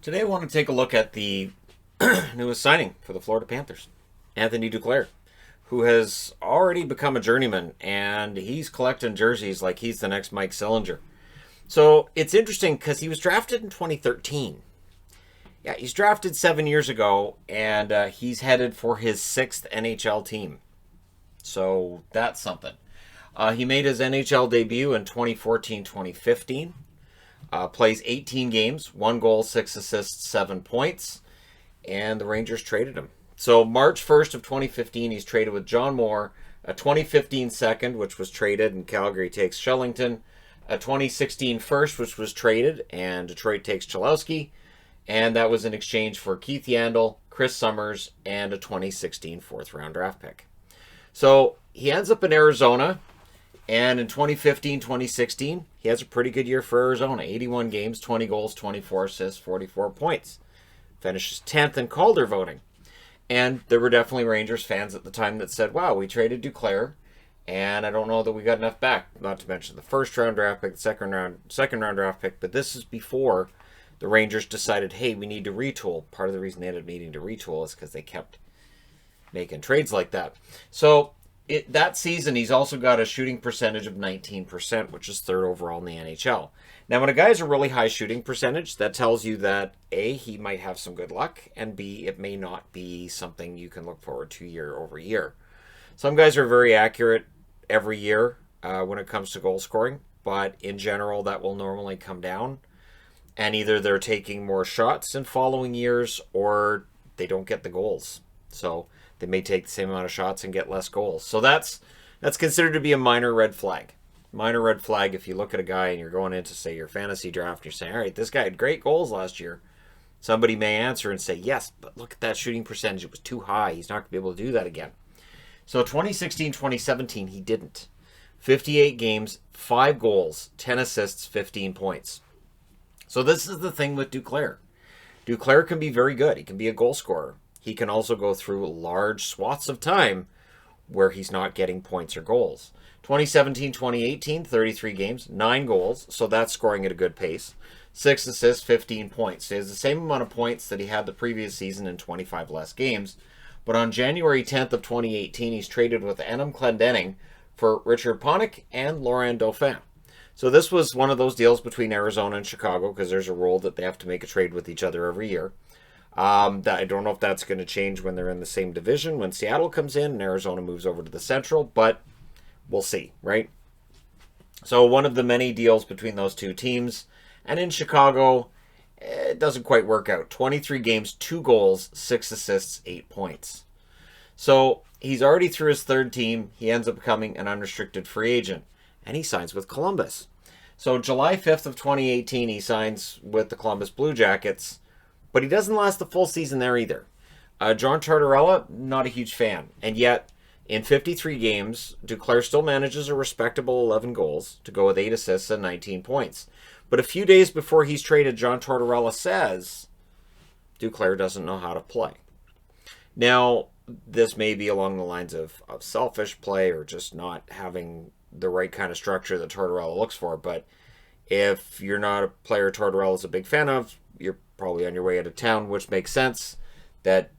Today I want to take a look at the newest signing for the Florida Panthers, Anthony Duclair, who has already become a journeyman, and he's collecting jerseys like he's the next Mike Sillinger. So it's interesting because he was drafted in 2013. Yeah, he's drafted 7 years ago, and he's headed for his sixth NHL team. So that's something. He made his NHL debut in 2014-2015. Plays 18 games, 1 goal, 6 assists, 7 points, and the Rangers traded him. So March 1st of 2015, he's traded with John Moore, a 2015 second, which was traded, and Calgary takes Shellington, a 2016 first, which was traded, and Detroit takes Cholowski, and that was in exchange for Keith Yandel, Chris Summers, and a 2016 fourth-round draft pick. So he ends up in Arizona. And in 2015-2016, he has a pretty good year for Arizona. 81 games, 20 goals, 24 assists, 44 points. Finishes 10th in Calder voting. And there were definitely Rangers fans at the time that said, wow, we traded Duclair, and I don't know that we got enough back. Not to mention the first-round draft pick, the second-round draft pick. But this is before the Rangers decided, hey, we need to retool. Part of the reason they ended up needing to retool is because they kept making trades like that. So that season, he's also got a shooting percentage of 19%, which is third overall in the NHL. Now, when a guy has a really high shooting percentage, that tells you that A, he might have some good luck, and B, it may not be something you can look forward to year over year. Some guys are very accurate every year when it comes to goal scoring, but in general, that will normally come down. And either they're taking more shots in following years, or they don't get the goals. So they may take the same amount of shots and get less goals. So that's considered to be a minor red flag. Minor red flag if you look at a guy and you're going into, say, your fantasy draft, and you're saying, all right, this guy had great goals last year. Somebody may answer and say, yes, but look at that shooting percentage. It was too high. He's not going to be able to do that again. So 2016-2017, he didn't. 58 games, 5 goals, 10 assists, 15 points. So this is the thing with Duclair. Duclair can be very good. He can be a goal scorer. He can also go through large swaths of time where he's not getting points or goals. 2017-2018, 33 games, 9 goals, so that's scoring at a good pace. 6 assists, 15 points. So he has the same amount of points that he had the previous season in 25 less games. But on January 10th of 2018, he's traded with Adam Clendening for Richard Panik and Laurent Dauphin. So this was one of those deals between Arizona and Chicago, because there's a rule that they have to make a trade with each other every year. I don't know if that's going to change when they're in the same division, when Seattle comes in and Arizona moves over to the Central, but we'll see, right? So one of the many deals between those two teams. And in Chicago, it doesn't quite work out. 23 games, 2 goals, 6 assists, 8 points. So he's already through his third team. He ends up becoming an unrestricted free agent, and he signs with Columbus. So July 5th of 2018, he signs with the Columbus Blue Jackets. But he doesn't last the full season there either. John Tortorella, not a huge fan. And yet, in 53 games, Duclair still manages a respectable 11 goals to go with 8 assists and 19 points. But a few days before he's traded, John Tortorella says Duclair doesn't know how to play. Now, this may be along the lines of selfish play or just not having the right kind of structure that Tortorella looks for. But if you're not a player Tortorella's a big fan of, you're probably on your way out of town, which makes sense that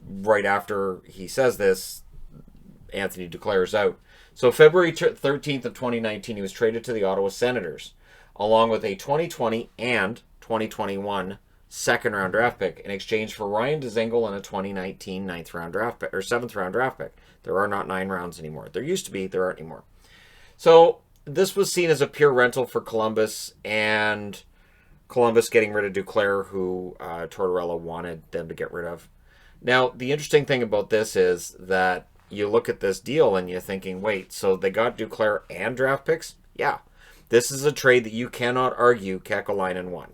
right after he says this, Anthony Duclair is out. So February 13th of 2019, he was traded to the Ottawa Senators, along with a 2020 and 2021 second-round draft pick in exchange for Ryan Dzingel and a 2019 ninth-round draft pick, or seventh-round draft pick. There are not 9 rounds anymore. There used to be, there aren't anymore. So this was seen as a pure rental for Columbus, and Columbus getting rid of Duclair, who Tortorella wanted them to get rid of. Now, the interesting thing about this is that you look at this deal and you're thinking, wait, so they got Duclair and draft picks? Yeah. This is a trade that you cannot argue Kekalainen won.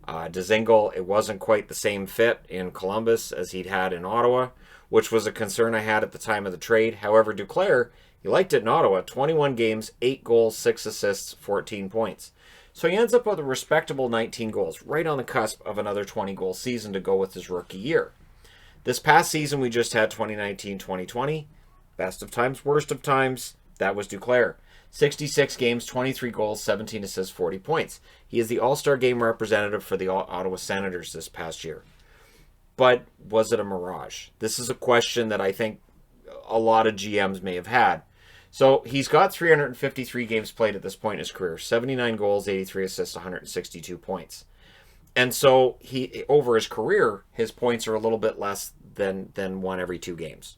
Dzingel, it wasn't quite the same fit in Columbus as he'd had in Ottawa, which was a concern I had at the time of the trade. However, Duclair, he liked it in Ottawa. 21 games, 8 goals, 6 assists, 14 points. So he ends up with a respectable 19 goals, right on the cusp of another 20-goal season to go with his rookie year. This past season, we just had 2019-2020. Best of times, worst of times, that was Duclair. 66 games, 23 goals, 17 assists, 40 points. He is the All-Star Game representative for the Ottawa Senators this past year. But was it a mirage? This is a question that I think a lot of GMs may have had. So he's got 353 games played at this point in his career, 79 goals, 83 assists, 162 points. And so he, over his career, his points are a little bit less than one every 2 games.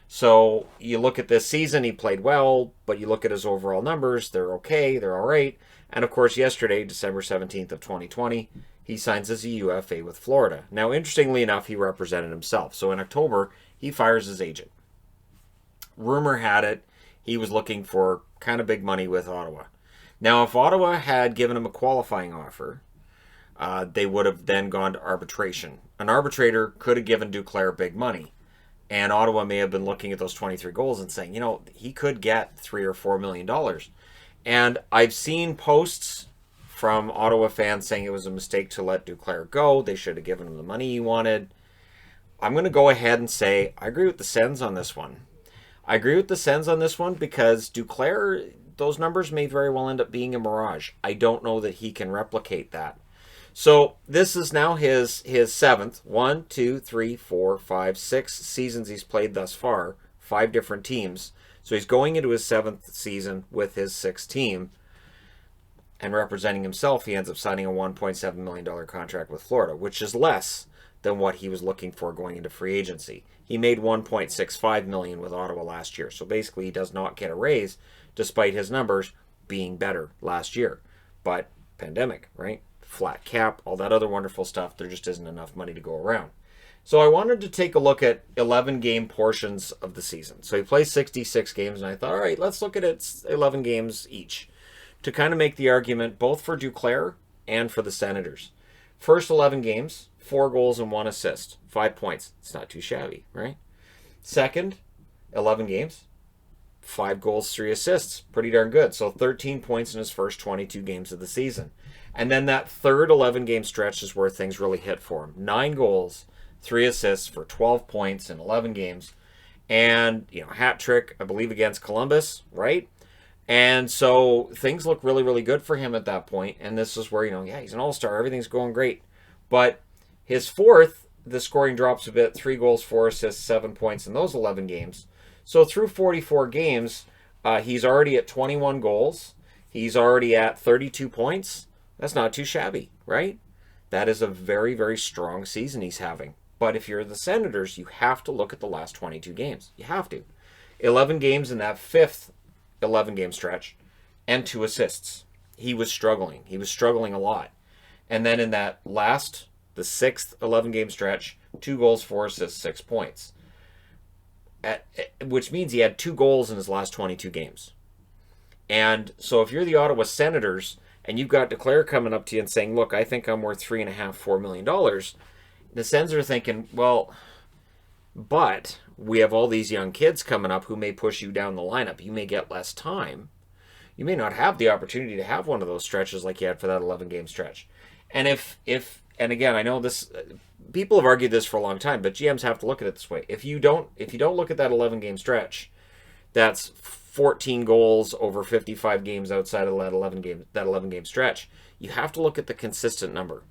So you look at this season, he played well, but you look at his overall numbers, they're okay, they're all right. And of course, yesterday, December 17th of 2020, he signs as a UFA with Florida. Now, interestingly enough, he represented himself. So in October, he fires his agent. Rumor had it he was looking for kind of big money with Ottawa. Now, if Ottawa had given him a qualifying offer, they would have then gone to arbitration. An arbitrator could have given Duclair big money. And Ottawa may have been looking at those 23 goals and saying, he could get $3 or $4 million. And I've seen posts from Ottawa fans saying it was a mistake to let Duclair go. They should have given him the money he wanted. I'm going to go ahead and say I agree with the Sens on this one. I agree with the Sens on this one because Duclair, those numbers may very well end up being a mirage. I don't know that he can replicate that. So this is now his 7th, 1, 2, 3, 4, 5, 6 seasons he's played thus far, 5 different teams. So he's going into his 7th season with his 6th team. And representing himself, he ends up signing a $1.7 million contract with Florida, which is less than what he was looking for going into free agency. He made $1.65 million with Ottawa last year. So basically he does not get a raise despite his numbers being better last year. But pandemic, right? Flat cap, all that other wonderful stuff. There just isn't enough money to go around. So I wanted to take a look at 11 game portions of the season. So he plays 66 games and I thought, all right, let's look at it 11 games each to kind of make the argument both for Duclair and for the Senators. First 11 games, 4 goals and 1 assist, 5 points. It's not too shabby, right? Second 11 games, 5 goals, 3 assists. Pretty darn good. So 13 points in his first 22 games of the season. And then that third 11-game stretch is where things really hit for him. 9 goals, 3 assists for 12 points in 11 games. And, hat trick, I believe, against Columbus, right? And so things look really, really good for him at that point. And this is where, he's an all-star. Everything's going great. But his fourth, the scoring drops a bit. 3 goals, 4 assists, 7 points in those 11 games. So through 44 games, he's already at 21 goals. He's already at 32 points. That's not too shabby, right? That is a very, very strong season he's having. But if you're the Senators, you have to look at the last 22 games. You have to. 11 games in that fifth 11-game stretch and 2 assists. He was struggling. He was struggling a lot. And then in that last, the 6th 11-game stretch, 2 goals, 4 assists, 6 points. Which means he had 2 goals in his last 22 games. And so if you're the Ottawa Senators and you've got Duclair coming up to you and saying, look, I think I'm worth $3.5–4 million, the Sens are thinking, well, but we have all these young kids coming up who may push you down the lineup. You may get less time. You may not have the opportunity to have one of those stretches like you had for that 11-game stretch. And and again, I know this, people have argued this for a long time, but GMs have to look at it this way. If you don't look at that 11-game stretch, that's 14 goals over 55 games outside of that 11-game stretch. You have to look at the consistent number.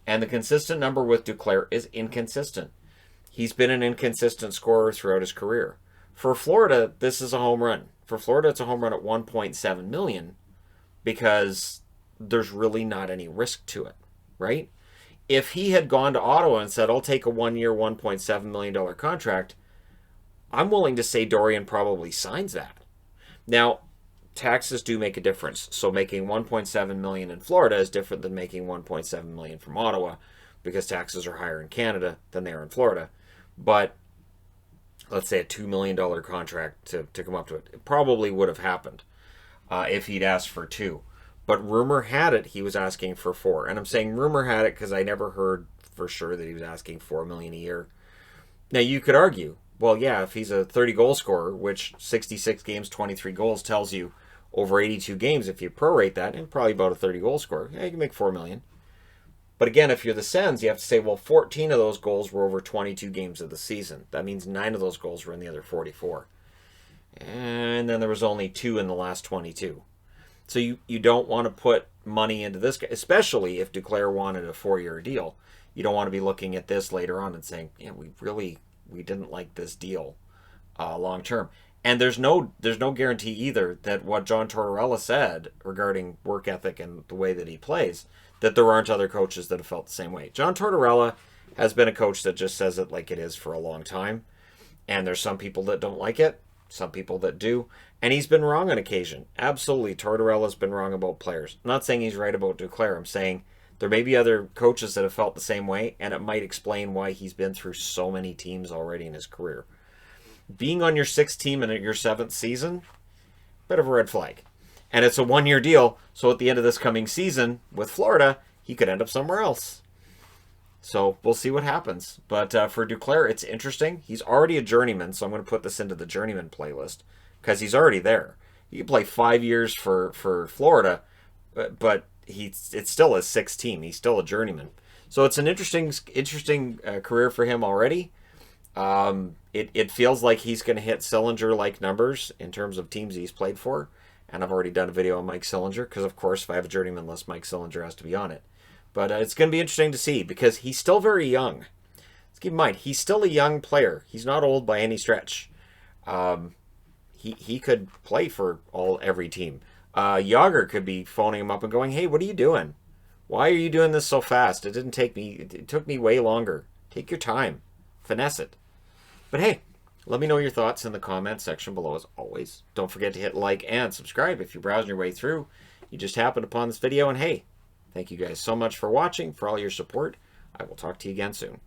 And the consistent number with Duclair is inconsistent. He's been an inconsistent scorer throughout his career. For Florida, this is a home run. For Florida, it's a home run at $1.7 million because there's really not any risk to it, right? If he had gone to Ottawa and said, I'll take a 1-year, $1.7 million contract, I'm willing to say Dorian probably signs that. Now, taxes do make a difference. So making $1.7 million in Florida is different than making $1.7 million from Ottawa because taxes are higher in Canada than they are in Florida. But let's say a $2 million contract to come up to it probably would have happened if he'd asked for 2. But rumor had it he was asking for 4. And I'm saying rumor had it because I never heard for sure that he was asking $4 million a year. Now, you could argue, well, yeah, if he's a 30-goal scorer, which 66 games, 23 goals tells you over 82 games, if you prorate that, and probably about a 30-goal scorer, yeah, you can make $4 million. But again, if you're the Sens, you have to say, well, 14 of those goals were over 22 games of the season. That means 9 of those goals were in the other 44. And then there was only 2 in the last 22. So you don't want to put money into this guy, especially if Duclair wanted a 4-year deal. You don't want to be looking at this later on and saying, yeah, we didn't like this deal long term. And there's no guarantee either that what John Tortorella said regarding work ethic and the way that he plays, that there aren't other coaches that have felt the same way. John Tortorella has been a coach that just says it like it is for a long time. And there's some people that don't like it, some people that do. And he's been wrong on occasion. Absolutely, Tortorella's been wrong about players. I'm not saying he's right about Duclair. I'm saying there may be other coaches that have felt the same way, and it might explain why he's been through so many teams already in his career. Being on your 6th team in your 7th season, bit of a red flag. And it's a 1-year deal, so at the end of this coming season with Florida, he could end up somewhere else. So we'll see what happens. But for Duclair, it's interesting. He's already a journeyman, so I'm going to put this into the journeyman playlist because he's already there. He can play 5 years for Florida, but it's still his 6th team. He's still a journeyman. So it's an interesting career for him already. It feels like he's going to hit Sillinger-like numbers in terms of teams he's played for. And I've already done a video on Mike Sillinger because, of course, if I have a journeyman list, Mike Sillinger has to be on it. But it's going to be interesting to see because he's still very young. Let's keep in mind, he's still a young player. He's not old by any stretch. He could play for every team. Yager could be phoning him up and going, hey, what are you doing? Why are you doing this so fast? It took me way longer. Take your time. Finesse it. But hey, let me know your thoughts in the comments section below as always. Don't forget to hit like and subscribe if you're browsing your way through. You just happened upon this video, and hey, thank you guys so much for watching, for all your support. I will talk to you again soon.